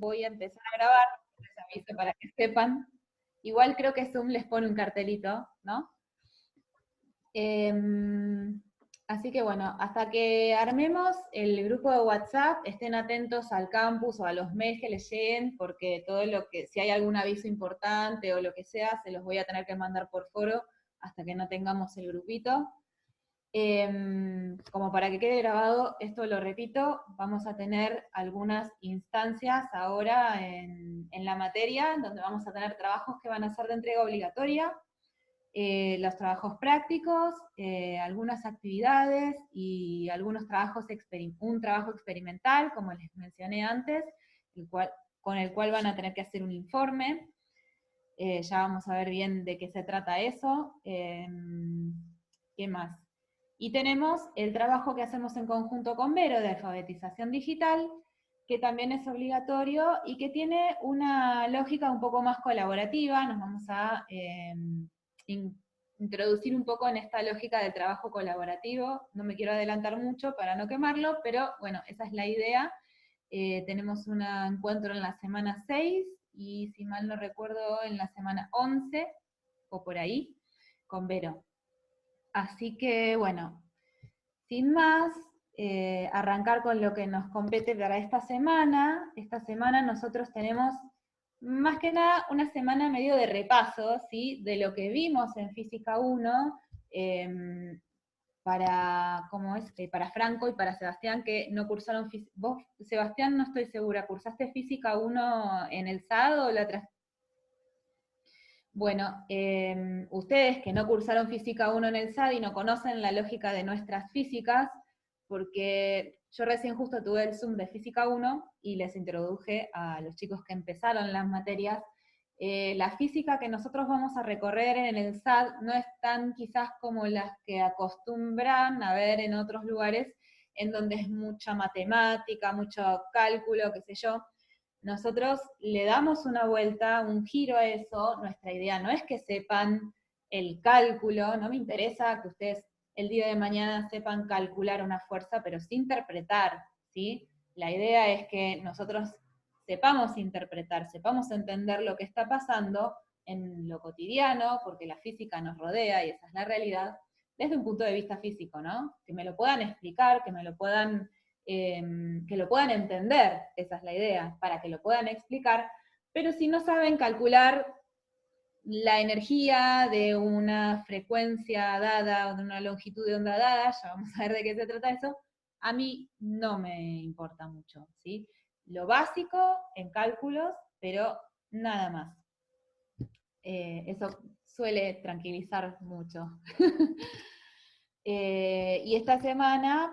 voy a empezar a grabar, les aviso para que sepan. Igual creo que Zoom les pone un cartelito, ¿no? Así que bueno, hasta que armemos el grupo de WhatsApp, estén atentos al campus o a los mails que les lleguen, porque todo lo que, si hay algún aviso importante o lo que sea, se los voy a tener que mandar por foro hasta que no tengamos el grupito. Como para que quede grabado, esto lo repito, vamos a tener algunas instancias ahora en la materia, donde vamos a tener trabajos que van a ser de entrega obligatoria, los trabajos prácticos, algunas actividades y algunos trabajos, un trabajo experimental, como les mencioné antes, con el cual van a tener que hacer un informe. Ya vamos a ver bien de qué se trata eso. ¿Qué más? Y tenemos el trabajo que hacemos en conjunto con Vero de alfabetización digital, que también es obligatorio y que tiene una lógica un poco más colaborativa. Nos vamos a introducir un poco en esta lógica de trabajo colaborativo. No me quiero adelantar mucho para no quemarlo, pero bueno, esa es la idea. Tenemos un encuentro en la semana 6 y, si mal no recuerdo, en la semana 11, o por ahí, con Vero. Así que, bueno, sin más, arrancar con lo que nos compete para esta semana. Esta semana nosotros tenemos, más que nada, una semana medio de repaso, ¿sí? De lo que vimos en Física 1, para Franco y para Sebastián, que no cursaron física. Vos, Sebastián, no estoy segura, ¿cursaste Física 1 en el SAD o la Bueno, ustedes que no cursaron Física 1 en el SAD y no conocen la lógica de nuestras físicas, porque yo recién justo tuve el Zoom de Física 1 y les introduje a los chicos que empezaron las materias. La física que nosotros vamos a recorrer en el SAD no es tan quizás como las que acostumbran a ver en otros lugares, en donde es mucha matemática, mucho cálculo, qué sé yo. Nosotros le damos una vuelta, un giro a eso. Nuestra idea no es que sepan el cálculo, no me interesa que ustedes el día de mañana sepan calcular una fuerza, pero sí interpretar, ¿sí? La idea es que nosotros sepamos interpretar, sepamos entender lo que está pasando en lo cotidiano, porque la física nos rodea y esa es la realidad, desde un punto de vista físico, ¿no? Que me lo puedan explicar, que me lo puedan que lo puedan entender, esa es la idea, para que lo puedan explicar, pero si no saben calcular la energía de una frecuencia dada o de una longitud de onda dada, ya vamos a ver de qué se trata eso, a mí no me importa mucho, ¿sí? Lo básico en cálculos, pero nada más. Eso suele tranquilizar mucho. Y esta semana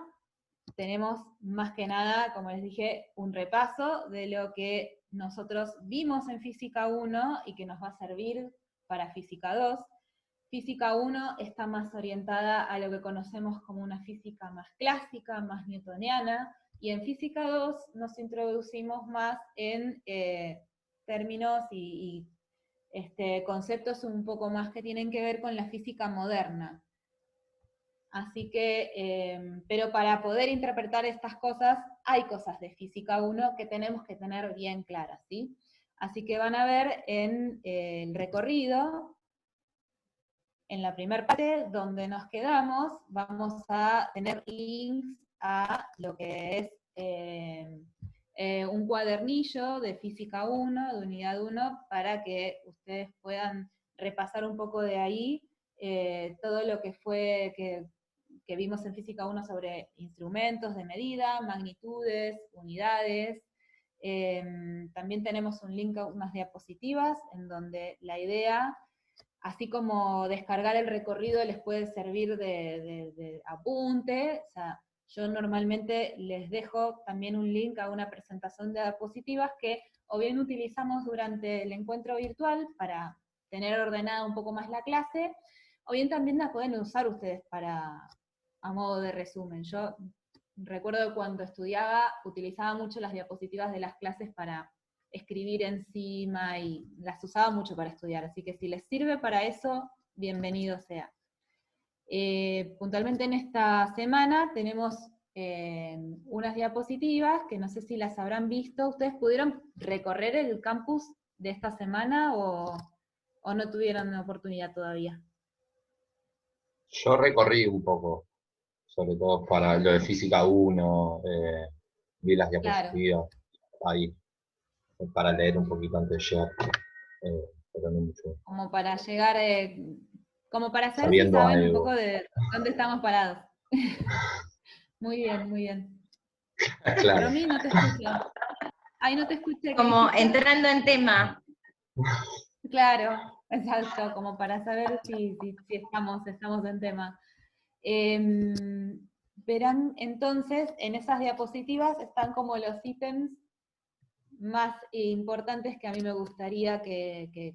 tenemos más que nada, como les dije, un repaso de lo que nosotros vimos en Física 1 y que nos va a servir para Física 2. Física 1 está más orientada a lo que conocemos como una física más clásica, más newtoniana, y en Física 2 nos introducimos más en términos y conceptos un poco más que tienen que ver con la física moderna. Así que, pero para poder interpretar estas cosas, hay cosas de Física 1 que tenemos que tener bien claras, ¿sí? Así que van a ver en el recorrido, en la primera parte donde nos quedamos, vamos a tener links a lo que es un cuadernillo de Física 1, de Unidad 1, para que ustedes puedan repasar un poco de ahí todo lo que fue que vimos en Física 1 sobre instrumentos de medida, magnitudes, unidades. También tenemos un link a unas diapositivas en donde la idea, así como descargar el recorrido les puede servir de apunte, o sea, yo normalmente les dejo también un link a una presentación de diapositivas que o bien utilizamos durante el encuentro virtual para tener ordenada un poco más la clase, o bien también la pueden usar ustedes a modo de resumen. Yo recuerdo que cuando estudiaba utilizaba mucho las diapositivas de las clases para escribir encima y las usaba mucho para estudiar, así que si les sirve para eso, bienvenido sea. Puntualmente en esta semana tenemos unas diapositivas que no sé si las habrán visto. ¿Ustedes pudieron recorrer el campus de esta semana o no tuvieron la oportunidad todavía? Yo recorrí un poco, sobre todo para lo de física 1, vi las Claro, diapositivas ahí, para leer un poquito antes de llegar, pero no mucho. como para llegar, como para saber si Sabiendo saben un poco algo. de dónde estamos parados. Muy bien, muy bien. Claro. Romy, no te escucho. Ay, no te escuché, ¿qué Como dijiste? entrando en tema. Claro, exacto, como para saber si estamos en tema. Verán, entonces, en esas diapositivas están como los ítems más importantes que a mí me gustaría que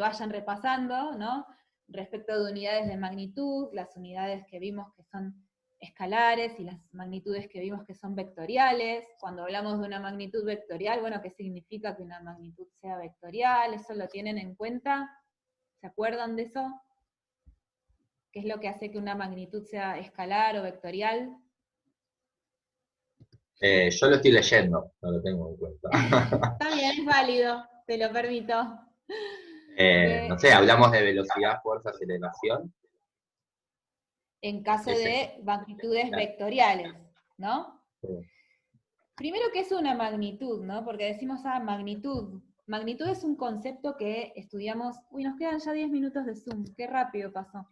vayan repasando, ¿no? Respecto de unidades de magnitud, las unidades que vimos que son escalares y las magnitudes que vimos que son vectoriales. Cuando hablamos de una magnitud vectorial, bueno, ¿qué significa que una magnitud sea vectorial? ¿Eso lo tienen en cuenta? ¿Se acuerdan de eso? ¿Qué es lo que hace que una magnitud sea escalar o vectorial? Yo lo estoy leyendo, no lo tengo en cuenta. Está bien, es válido, te lo permito. No sé, hablamos de velocidad, fuerza, aceleración. En caso Ese, de magnitudes claro, vectoriales, ¿no? sí. Primero, ¿qué es una magnitud, no? Porque decimos, magnitud. Magnitud es un concepto que estudiamos. Uy, nos quedan ya 10 minutos de Zoom, qué rápido pasó.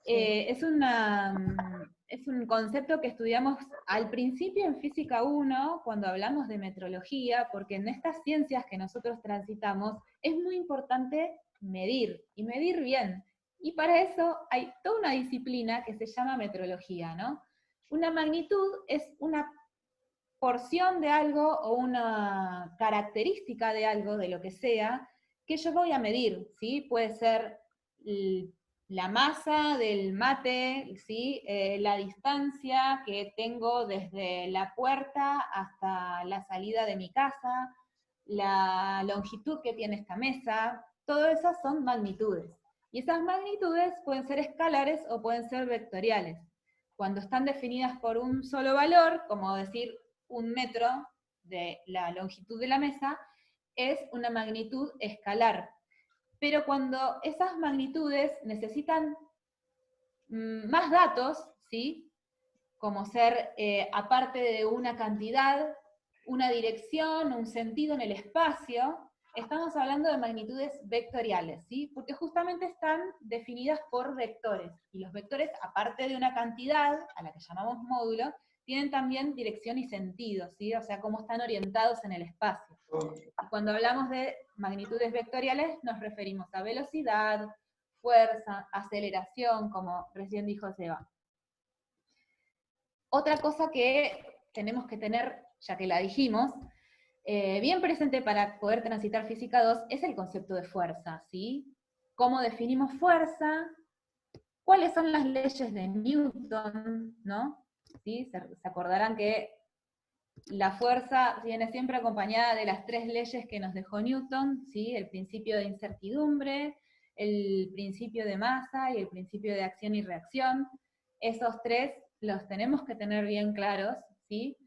Es un concepto que estudiamos al principio en Física 1, cuando hablamos de metrología, porque en estas ciencias que nosotros transitamos es muy importante medir, y medir bien. Y para eso hay toda una disciplina que se llama metrología, ¿no? Una magnitud es una porción de algo o una característica de algo, de lo que sea, que yo voy a medir, ¿sí? Puede ser la masa del mate, ¿sí? La distancia que tengo desde la puerta hasta la salida de mi casa, la longitud que tiene esta mesa, todas esas son magnitudes. Y esas magnitudes pueden ser escalares o pueden ser vectoriales. Cuando están definidas por un solo valor, como decir 1 metro de la longitud de la mesa, es una magnitud escalar. Pero cuando esas magnitudes necesitan más datos, ¿sí? Como ser, aparte de una cantidad, una dirección, un sentido en el espacio, estamos hablando de magnitudes vectoriales, ¿sí? Porque justamente están definidas por vectores, y los vectores, aparte de una cantidad, a la que llamamos módulo, tienen también dirección y sentido, ¿sí? O sea, cómo están orientados en el espacio. Y cuando hablamos de magnitudes vectoriales, nos referimos a velocidad, fuerza, aceleración, como recién dijo Seba. Otra cosa que tenemos que tener, ya que la dijimos, bien presente para poder transitar Física 2 es el concepto de fuerza, ¿sí? ¿Cómo definimos fuerza? ¿Cuáles son las leyes de Newton? ¿No? ¿Sí? Se acordarán que la fuerza viene siempre acompañada de las 3 leyes que nos dejó Newton, ¿sí? El principio de incertidumbre, el principio de masa y el principio de acción y reacción. Esos 3 los tenemos que tener bien claros, ¿sí?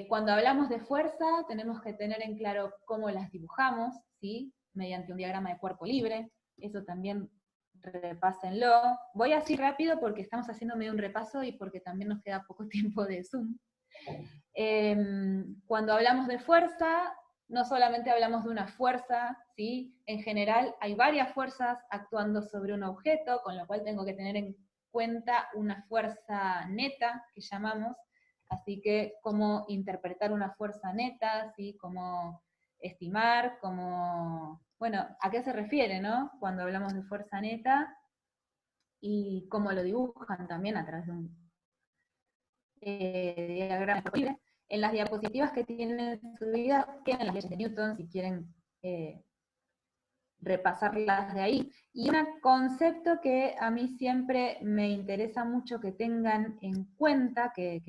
Cuando hablamos de fuerza, tenemos que tener en claro cómo las dibujamos, ¿sí? Mediante un diagrama de cuerpo libre. Eso también repásenlo. Voy así rápido porque estamos haciendo medio un repaso y porque también nos queda poco tiempo de Zoom. Cuando hablamos de fuerza, no solamente hablamos de una fuerza, ¿sí? En general hay varias fuerzas actuando sobre un objeto, con lo cual tengo que tener en cuenta una fuerza neta, que llamamos, así que cómo interpretar una fuerza neta, ¿sí? Cómo estimar, bueno, ¿a qué se refiere, no? Cuando hablamos de fuerza neta, y cómo lo dibujan también a través de un diagrama libre. En las diapositivas que tienen subidas, tienen las leyes de Newton, si quieren repasarlas de ahí. Y un concepto que a mí siempre me interesa mucho que tengan en cuenta, que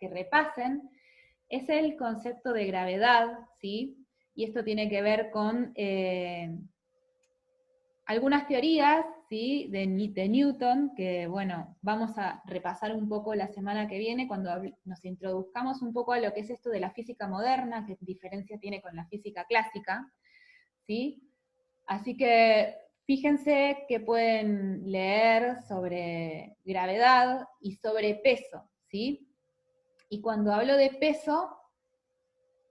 repasen, es el concepto de gravedad, ¿sí? Y esto tiene que ver con algunas teorías, ¿sí? de Newton, que bueno, vamos a repasar un poco la semana que viene cuando nos introduzcamos un poco a lo que es esto de la física moderna, qué diferencia tiene con la física clásica, ¿sí? Así que fíjense que pueden leer sobre gravedad y sobre peso, ¿sí? Y cuando hablo de peso,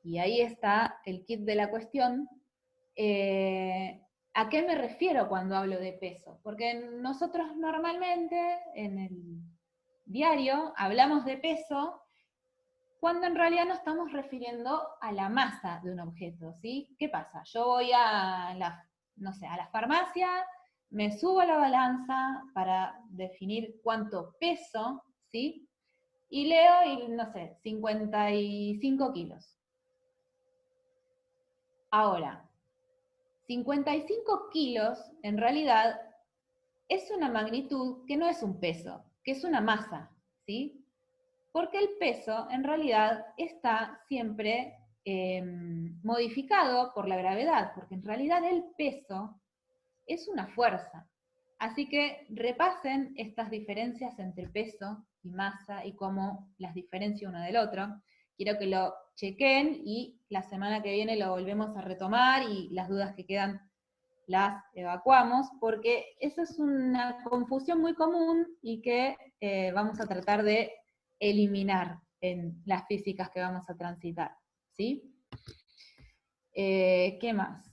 y ahí está el kit de la cuestión, ¿a qué me refiero cuando hablo de peso? Porque nosotros normalmente en el diario hablamos de peso cuando en realidad nos estamos refiriendo a la masa de un objeto, ¿sí? ¿Qué pasa? Yo voy a no sé, a la farmacia, me subo a la balanza para definir cuánto peso, ¿sí? Y leo, y no sé, 55 kilos. Ahora, 55 kilos en realidad es una magnitud que no es un peso, que es una masa, ¿sí? Porque el peso en realidad está siempre modificado por la gravedad, porque en realidad el peso es una fuerza. Así que repasen estas diferencias entre peso y masa y cómo las diferencia uno del otro. Quiero que lo chequen y la semana que viene lo volvemos a retomar y las dudas que quedan las evacuamos, porque eso es una confusión muy común y que vamos a tratar de eliminar en las físicas que vamos a transitar, ¿sí? ¿Qué más?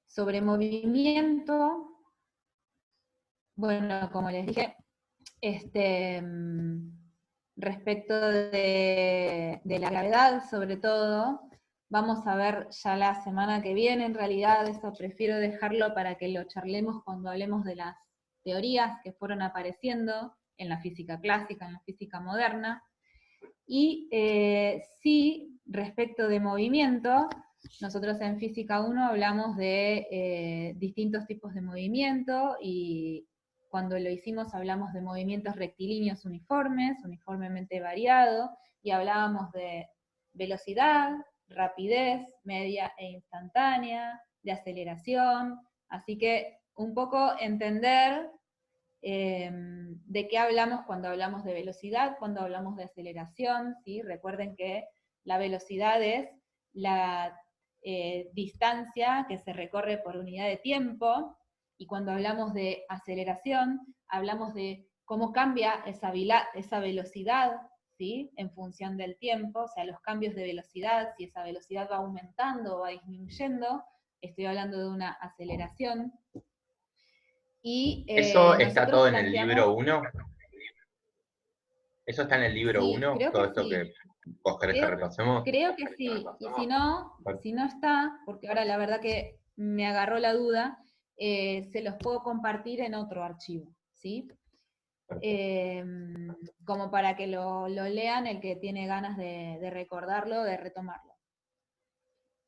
Sobre movimiento, bueno, como les dije, respecto de la gravedad, sobre todo, vamos a ver ya la semana que viene, en realidad, eso prefiero dejarlo para que lo charlemos cuando hablemos de las teorías que fueron apareciendo en la física clásica, en la física moderna. Y sí, respecto de movimiento, nosotros en Física 1 hablamos de distintos tipos de movimiento y cuando lo hicimos hablamos de movimientos rectilíneos uniformes, uniformemente variado, y hablábamos de velocidad, rapidez, media e instantánea, de aceleración, así que un poco entender de qué hablamos cuando hablamos de velocidad, cuando hablamos de aceleración, ¿sí? Recuerden que la velocidad es la distancia que se recorre por unidad de tiempo, y cuando hablamos de aceleración, hablamos de cómo cambia esa velocidad, ¿sí? En función del tiempo, o sea, los cambios de velocidad, si esa velocidad va aumentando o va disminuyendo, estoy hablando de una aceleración. Y ¿Eso está nosotros todo en el planteamos, libro 1? ¿Eso está en el libro sí, 1? creo Todo que esto sí, que vos querés que repasemos. creo que sí, y si no está, porque ahora la verdad que me agarró la duda, se los puedo compartir en otro archivo, ¿sí? Como para que lo lean el que tiene ganas de recordarlo, de retomarlo.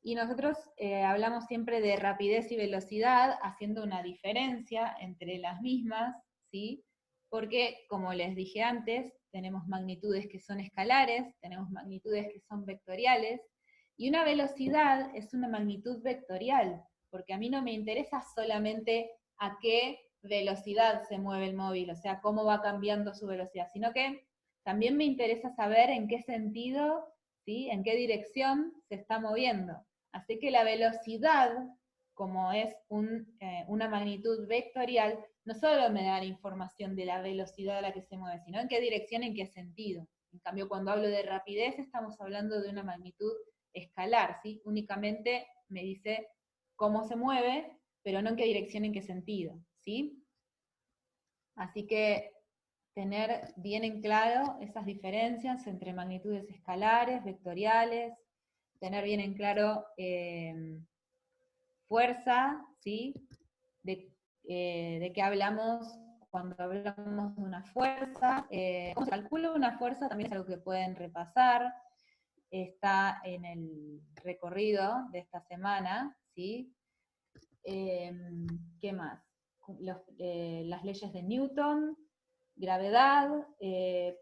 Y nosotros hablamos siempre de rapidez y velocidad, haciendo una diferencia entre las mismas, ¿sí? Porque, como les dije antes, tenemos magnitudes que son escalares, tenemos magnitudes que son vectoriales, y una velocidad es una magnitud vectorial, porque a mí no me interesa solamente a qué velocidad se mueve el móvil, o sea, cómo va cambiando su velocidad, sino que también me interesa saber en qué sentido, ¿sí? En qué dirección se está moviendo. Así que la velocidad, como es una magnitud vectorial, no solo me da la información de la velocidad a la que se mueve, sino en qué dirección, en qué sentido. En cambio, cuando hablo de rapidez, estamos hablando de una magnitud escalar, ¿sí? Únicamente me dice cómo se mueve, pero no en qué dirección, en qué sentido, ¿sí? Así que tener bien en claro esas diferencias entre magnitudes escalares, vectoriales, tener bien en claro fuerza, ¿sí? De qué hablamos cuando hablamos de una fuerza. ¿Cómo se calcula una fuerza? También es algo que pueden repasar. Está en el recorrido de esta semana, ¿sí? ¿Qué más? Las leyes de Newton, gravedad,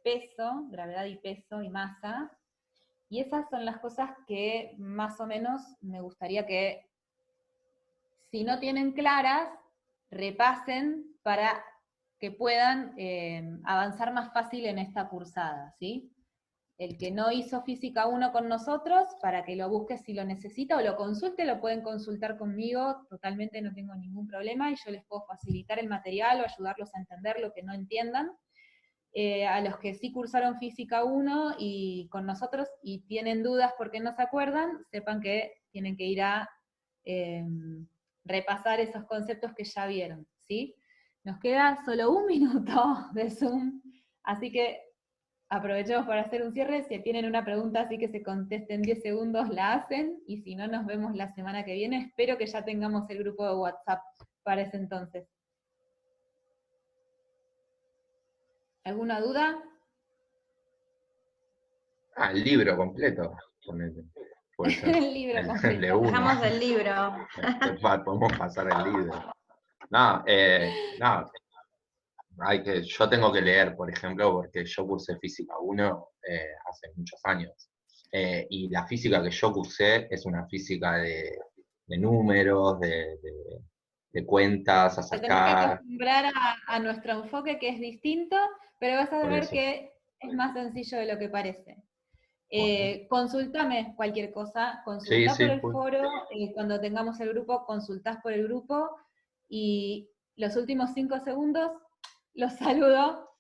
peso, gravedad y peso y masa. Y esas son las cosas que más o menos me gustaría que si no tienen claras, repasen para que puedan avanzar más fácil en esta cursada, ¿sí? El que no hizo Física 1 con nosotros, para que lo busque si lo necesita, o lo consulte, lo pueden consultar conmigo, totalmente no tengo ningún problema, y yo les puedo facilitar el material o ayudarlos a entender lo que no entiendan. A los que sí cursaron Física 1 y con nosotros y tienen dudas porque no se acuerdan, sepan que tienen que ir a repasar esos conceptos que ya vieron, ¿sí? Nos queda solo un minuto de Zoom, así que aprovechemos para hacer un cierre. Si tienen una pregunta así que se conteste en 10 segundos, la hacen, y si no, nos vemos la semana que viene. Espero que ya tengamos el grupo de WhatsApp para ese entonces. ¿Alguna duda? El libro completo, ponele. Puede ser. El libro El de completo. uno. Dejamos del libro. Podemos pasar el libro. No, no, yo tengo que leer, por ejemplo, porque yo cursé Física 1 hace muchos años. Y la física que yo cursé es una física de números, de cuentas a Te tenés que sacar, acostumbrar a nuestro enfoque, que es distinto, pero vas a por ver eso. que es más sencillo de lo que parece. Bueno. Consultame cualquier cosa, Sí, consultá por sí, el foro, cuando tengamos el grupo, consultás por el grupo, y los últimos 5 segundos los saludo